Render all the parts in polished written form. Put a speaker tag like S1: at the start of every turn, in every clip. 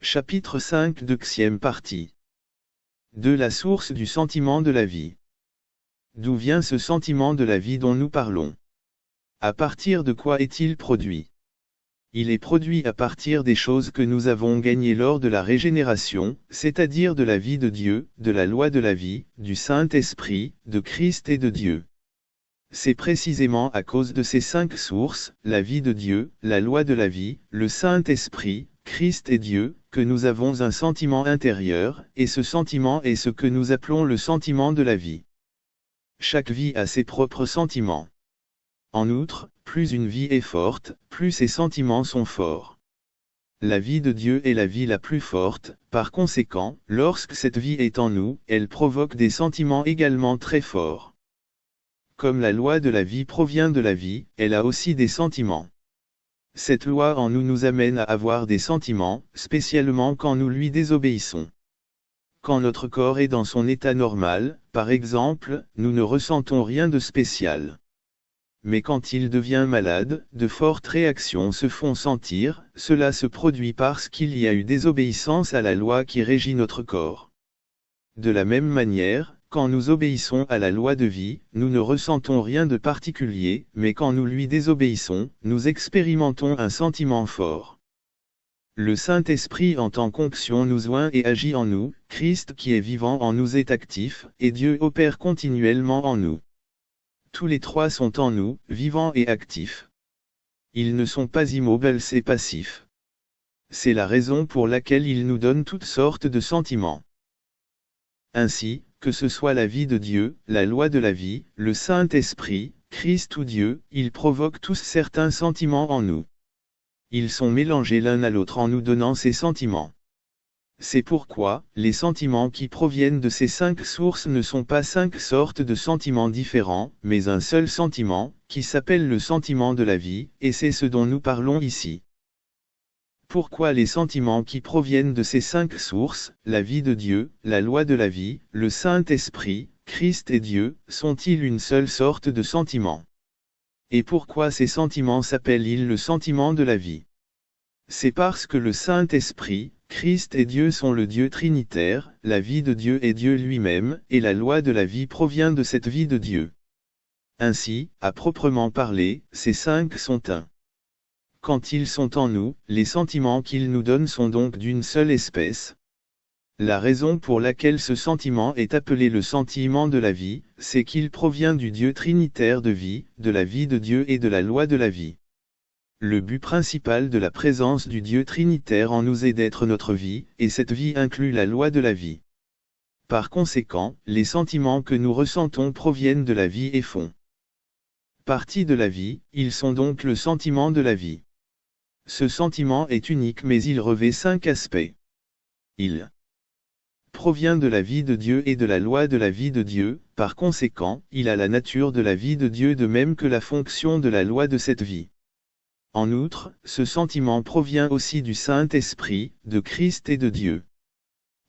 S1: Chapitre 5 Deuxième partie. De la source du sentiment de la vie. D'où vient ce sentiment de la vie dont nous parlons? À partir de quoi est-il produit? Il est produit à partir des choses que nous avons gagnées lors de la régénération, c'est-à-dire de la vie de Dieu, de la loi de la vie, du Saint-Esprit, de Christ et de Dieu. C'est précisément à cause de ces 5 sources, la vie de Dieu, la loi de la vie, le Saint-Esprit, Christ et Dieu, que nous avons un sentiment intérieur, et ce sentiment est ce que nous appelons le sentiment de la vie. Chaque vie a ses propres sentiments. En outre, plus une vie est forte, plus ses sentiments sont forts. La vie de Dieu est la vie la plus forte, par conséquent, lorsque cette vie est en nous, elle provoque des sentiments également très forts. Comme la loi de la vie provient de la vie, elle a aussi des sentiments. Cette loi en nous nous amène à avoir des sentiments, spécialement quand nous lui désobéissons. Quand notre corps est dans son état normal, par exemple, nous ne ressentons rien de spécial. Mais quand il devient malade, de fortes réactions se font sentir, cela se produit parce qu'il y a eu désobéissance à la loi qui régit notre corps. De la même manière, quand nous obéissons à la loi de vie, nous ne ressentons rien de particulier, mais quand nous lui désobéissons, nous expérimentons un sentiment fort. Le Saint-Esprit en tant qu'onction nous oint et agit en nous, Christ qui est vivant en nous est actif, et Dieu opère continuellement en nous. Tous les trois sont en nous, vivants et actifs. Ils ne sont pas immobiles et passifs. C'est la raison pour laquelle ils nous donnent toutes sortes de sentiments. Ainsi, que ce soit la vie de Dieu, la loi de la vie, le Saint-Esprit, Christ ou Dieu, ils provoquent tous certains sentiments en nous. Ils sont mélangés l'un à l'autre en nous donnant ces sentiments. C'est pourquoi, les sentiments qui proviennent de ces 5 sources ne sont pas 5 sortes de sentiments différents, mais un seul sentiment, qui s'appelle le sentiment de la vie, et c'est ce dont nous parlons ici. Pourquoi les sentiments qui proviennent de ces 5 sources, la vie de Dieu, la loi de la vie, le Saint-Esprit, Christ et Dieu, sont-ils une seule sorte de sentiment? Et pourquoi ces sentiments s'appellent-ils le sentiment de la vie? C'est parce que le Saint-Esprit, Christ et Dieu sont le Dieu trinitaire, la vie de Dieu est Dieu lui-même, et la loi de la vie provient de cette vie de Dieu. Ainsi, à proprement parler, ces 5 sont un. Quand ils sont en nous, les sentiments qu'ils nous donnent sont donc d'une seule espèce. La raison pour laquelle ce sentiment est appelé le sentiment de la vie, c'est qu'il provient du Dieu trinitaire de vie, de la vie de Dieu et de la loi de la vie. Le but principal de la présence du Dieu trinitaire en nous est d'être notre vie, et cette vie inclut la loi de la vie. Par conséquent, les sentiments que nous ressentons proviennent de la vie et font partie de la vie, ils sont donc le sentiment de la vie. Ce sentiment est unique mais il revêt 5 aspects. Il provient de la vie de Dieu et de la loi de la vie de Dieu, par conséquent, il a la nature de la vie de Dieu de même que la fonction de la loi de cette vie. En outre, ce sentiment provient aussi du Saint-Esprit, de Christ et de Dieu.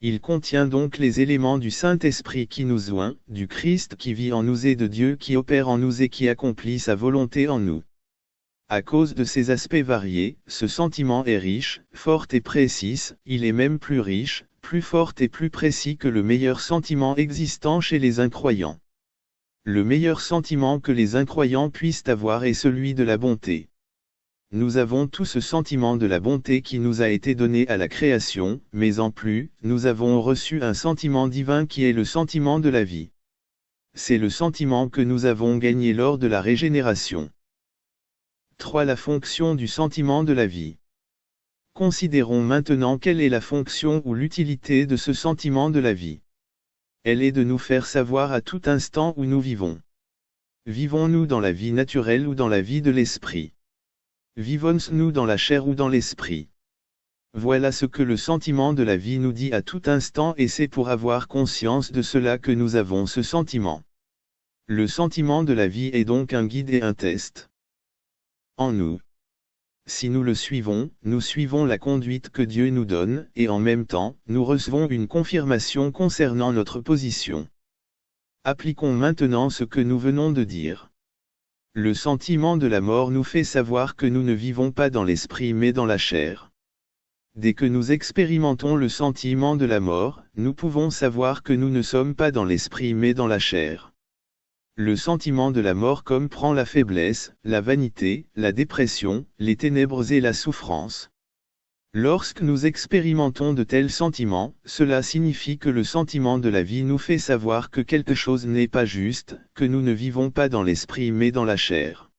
S1: Il contient donc les éléments du Saint-Esprit qui nous oint, du Christ qui vit en nous et de Dieu qui opère en nous et qui accomplit sa volonté en nous. À cause de ces aspects variés, ce sentiment est riche, fort et précis, il est même plus riche, plus fort et plus précis que le meilleur sentiment existant chez les incroyants. Le meilleur sentiment que les incroyants puissent avoir est celui de la bonté. Nous avons tout ce sentiment de la bonté qui nous a été donné à la création, mais en plus, nous avons reçu un sentiment divin qui est le sentiment de la vie. C'est le sentiment que nous avons gagné lors de la régénération. 3. La fonction du sentiment de la vie. Considérons maintenant quelle est la fonction ou l'utilité de ce sentiment de la vie. Elle est de nous faire savoir à tout instant où nous vivons. Vivons-nous dans la vie naturelle ou dans la vie de l'esprit? Vivons-nous dans la chair ou dans l'esprit? Voilà ce que le sentiment de la vie nous dit à tout instant et c'est pour avoir conscience de cela que nous avons ce sentiment. Le sentiment de la vie est donc un guide et un test. En nous. Si nous le suivons, nous suivons la conduite que Dieu nous donne, et en même temps, nous recevons une confirmation concernant notre position. Appliquons maintenant ce que nous venons de dire. Le sentiment de la mort nous fait savoir que nous ne vivons pas dans l'esprit mais dans la chair. Dès que nous expérimentons le sentiment de la mort, nous pouvons savoir que nous ne sommes pas dans l'esprit mais dans la chair. Le sentiment de la mort comprend la faiblesse, la vanité, la dépression, les ténèbres et la souffrance. Lorsque nous expérimentons de tels sentiments, cela signifie que le sentiment de la vie nous fait savoir que quelque chose n'est pas juste, que nous ne vivons pas dans l'esprit mais dans la chair.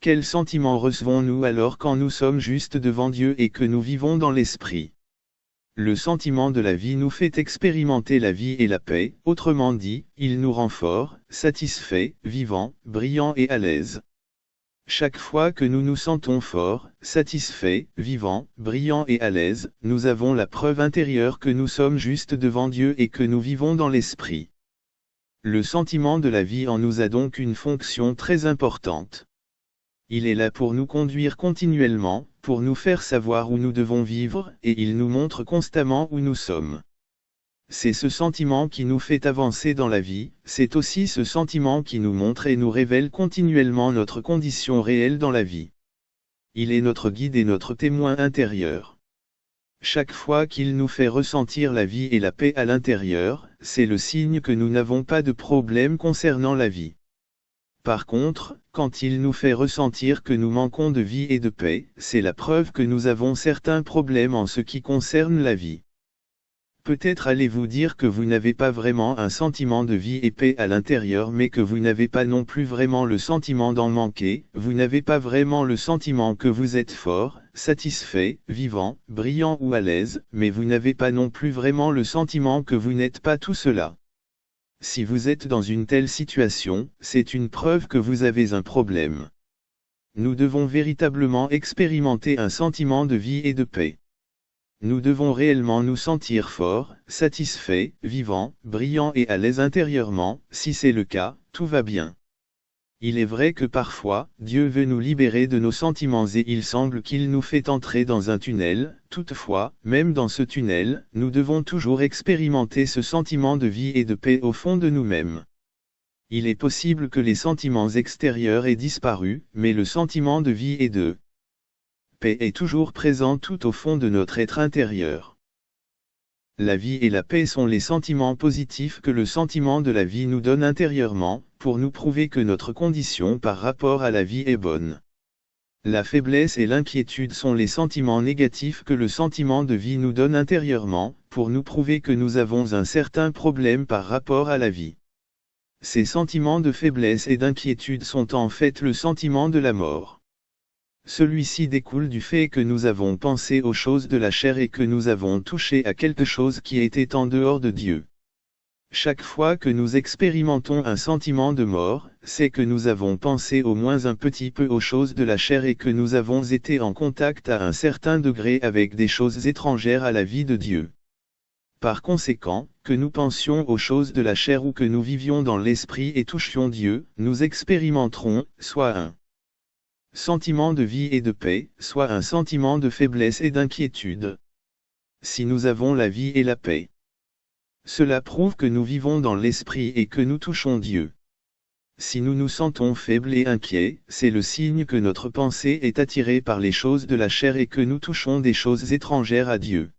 S1: Quel sentiment recevons-nous alors quand nous sommes justes devant Dieu et que nous vivons dans l'esprit? Le sentiment de la vie nous fait expérimenter la vie et la paix, autrement dit, il nous rend forts, satisfaits, vivants, brillants et à l'aise. Chaque fois que nous nous sentons forts, satisfaits, vivants, brillants et à l'aise, nous avons la preuve intérieure que nous sommes justes devant Dieu et que nous vivons dans l'esprit. Le sentiment de la vie en nous a donc une fonction très importante. Il est là pour nous conduire continuellement, pour nous faire savoir où nous devons vivre, et il nous montre constamment où nous sommes. C'est ce sentiment qui nous fait avancer dans la vie, c'est aussi ce sentiment qui nous montre et nous révèle continuellement notre condition réelle dans la vie. Il est notre guide et notre témoin intérieur. Chaque fois qu'il nous fait ressentir la vie et la paix à l'intérieur, c'est le signe que nous n'avons pas de problème concernant la vie. Par contre, quand il nous fait ressentir que nous manquons de vie et de paix, c'est la preuve que nous avons certains problèmes en ce qui concerne la vie. Peut-être allez-vous dire que vous n'avez pas vraiment un sentiment de vie et paix à l'intérieur mais que vous n'avez pas non plus vraiment le sentiment d'en manquer, vous n'avez pas vraiment le sentiment que vous êtes fort, satisfait, vivant, brillant ou à l'aise, mais vous n'avez pas non plus vraiment le sentiment que vous n'êtes pas tout cela. Si vous êtes dans une telle situation, c'est une preuve que vous avez un problème. Nous devons véritablement expérimenter un sentiment de vie et de paix. Nous devons réellement nous sentir forts, satisfaits, vivants, brillants et à l'aise intérieurement. Si c'est le cas, tout va bien. Il est vrai que parfois, Dieu veut nous libérer de nos sentiments et il semble qu'il nous fait entrer dans un tunnel. Toutefois, même dans ce tunnel, nous devons toujours expérimenter ce sentiment de vie et de paix au fond de nous-mêmes. Il est possible que les sentiments extérieurs aient disparu, mais le sentiment de vie et de paix est toujours présent tout au fond de notre être intérieur. La vie et la paix sont les sentiments positifs que le sentiment de la vie nous donne intérieurement, pour nous prouver que notre condition par rapport à la vie est bonne. La faiblesse et l'inquiétude sont les sentiments négatifs que le sentiment de vie nous donne intérieurement, pour nous prouver que nous avons un certain problème par rapport à la vie. Ces sentiments de faiblesse et d'inquiétude sont en fait le sentiment de la mort. Celui-ci découle du fait que nous avons pensé aux choses de la chair et que nous avons touché à quelque chose qui était en dehors de Dieu. Chaque fois que nous expérimentons un sentiment de mort, c'est que nous avons pensé au moins un petit peu aux choses de la chair et que nous avons été en contact à un certain degré avec des choses étrangères à la vie de Dieu. Par conséquent, que nous pensions aux choses de la chair ou que nous vivions dans l'esprit et touchions Dieu, nous expérimenterons, soit un sentiment de vie et de paix, soit un sentiment de faiblesse et d'inquiétude. Si nous avons la vie et la paix, cela prouve que nous vivons dans l'esprit et que nous touchons Dieu. Si nous nous sentons faibles et inquiets, c'est le signe que notre pensée est attirée par les choses de la chair et que nous touchons des choses étrangères à Dieu.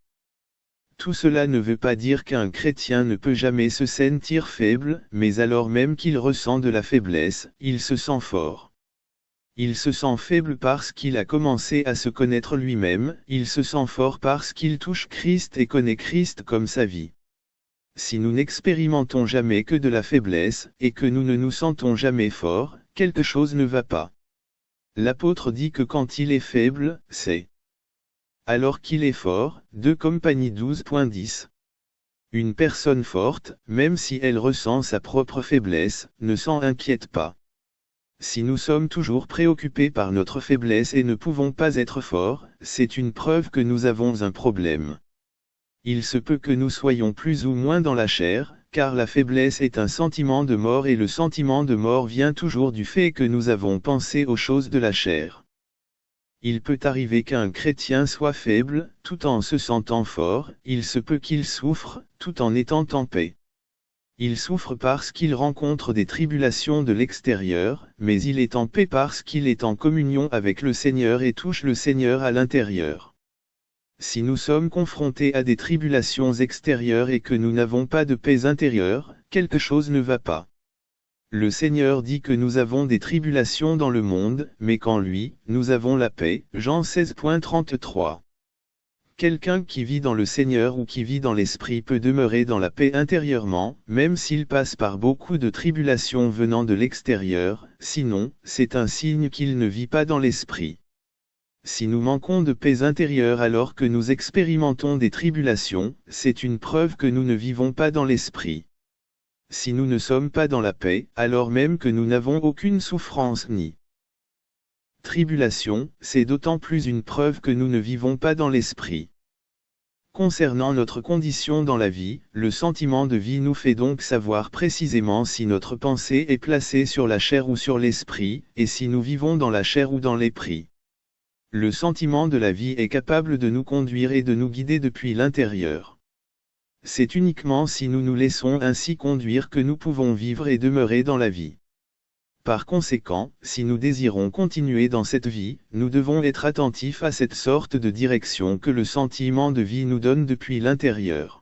S1: Tout cela ne veut pas dire qu'un chrétien ne peut jamais se sentir faible, mais alors même qu'il ressent de la faiblesse, il se sent fort. Il se sent faible parce qu'il a commencé à se connaître lui-même, il se sent fort parce qu'il touche Christ et connaît Christ comme sa vie. Si nous n'expérimentons jamais que de la faiblesse, et que nous ne nous sentons jamais forts, quelque chose ne va pas. L'apôtre dit que quand il est faible, c'est alors qu'il est fort. 2 Compagnie 12.10. Une personne forte, même si elle ressent sa propre faiblesse, ne s'en inquiète pas. Si nous sommes toujours préoccupés par notre faiblesse et ne pouvons pas être forts, c'est une preuve que nous avons un problème. Il se peut que nous soyons plus ou moins dans la chair, car la faiblesse est un sentiment de mort et le sentiment de mort vient toujours du fait que nous avons pensé aux choses de la chair. Il peut arriver qu'un chrétien soit faible, tout en se sentant fort, il se peut qu'il souffre, tout en étant en paix. Il souffre parce qu'il rencontre des tribulations de l'extérieur, mais il est en paix parce qu'il est en communion avec le Seigneur et touche le Seigneur à l'intérieur. Si nous sommes confrontés à des tribulations extérieures et que nous n'avons pas de paix intérieure, quelque chose ne va pas. Le Seigneur dit que nous avons des tribulations dans le monde, mais qu'en lui, nous avons la paix. Jean 16.33. Quelqu'un qui vit dans le Seigneur ou qui vit dans l'Esprit peut demeurer dans la paix intérieurement, même s'il passe par beaucoup de tribulations venant de l'extérieur, sinon, c'est un signe qu'il ne vit pas dans l'Esprit. Si nous manquons de paix intérieure alors que nous expérimentons des tribulations, c'est une preuve que nous ne vivons pas dans l'Esprit. Si nous ne sommes pas dans la paix, alors même que nous n'avons aucune souffrance ni tribulation, c'est d'autant plus une preuve que nous ne vivons pas dans l'Esprit. Concernant notre condition dans la vie, le sentiment de vie nous fait donc savoir précisément si notre pensée est placée sur la chair ou sur l'esprit, et si nous vivons dans la chair ou dans l'esprit. Le sentiment de la vie est capable de nous conduire et de nous guider depuis l'intérieur. C'est uniquement si nous nous laissons ainsi conduire que nous pouvons vivre et demeurer dans la vie. Par conséquent, si nous désirons continuer dans cette vie, nous devons être attentifs à cette sorte de direction que le sentiment de vie nous donne depuis l'intérieur.